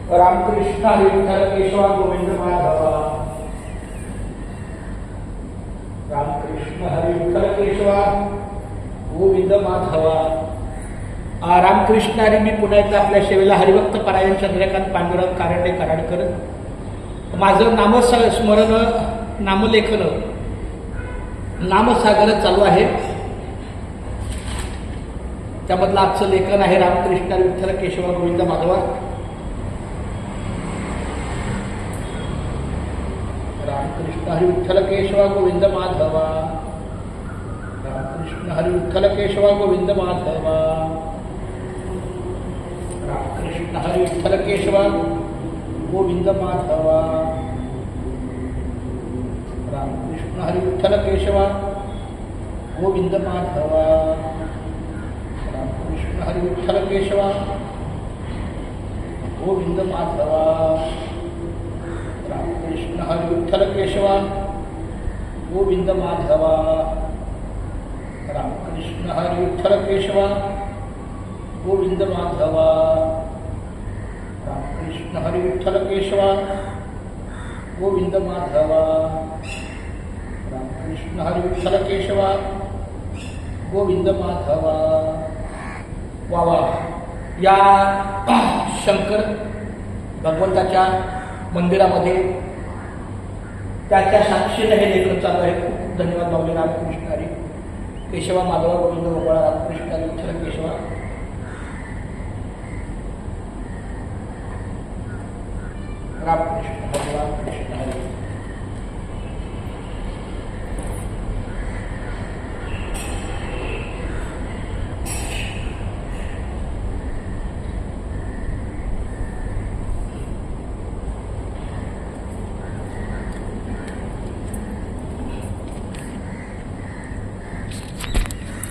रामकृष्ण हरी विठ्ठल केशवा गोविंद माधवा। रामकृष्ण हरी विठ्ठल केशवा गोविंद माधवा। रामकृष्ण हरी। मी पुन्हा एकदा आपल्या सेवेला हरिभक्त परायण चंद्रकांत पांडुरंग कारंडे कराडकर। माझं नामस्मरण नामलेखन नामसागर चालू आहे। त्यामधलं आजचं लेखन आहे रामकृष्ण हरी विठ्ठल केशवा गोविंद माधवा। रामकृष्ण हरी विठ्ठल केशवा गोविंद माधवा। रामकृष्ण हरी विठ्ठल केशवा गोविंद माधवा। रामकृष्ण हरी विठ्ठल केशवा गोविंद माधवा। रामकृष्ण हरी विठ्ठल केशवा गोविंद माधवा। रामकृष्ण हरी विठ्ठल केशवा गोविंद माधवा। रामकृष्ण हरी विठ्ठल केशवा गोविंद माधवा। रामकृष्ण हरी विठ्ठल केशवा गोविंद माधवा। रामकृष्ण हरी विठ्ठल केशवा गोविंद माधवा। रामकृष्ण हरी विठ्ठल केशवा गोविंद माधवा। वावा या शंकर भगवंताच्या मंदिरामध्ये त्याच्या साक्षीने हे लेखन चालू आहे। खूप धन्यवाद माऊली। रामकृष्ण हरी केशवा माधवा गोविंद गोपाळ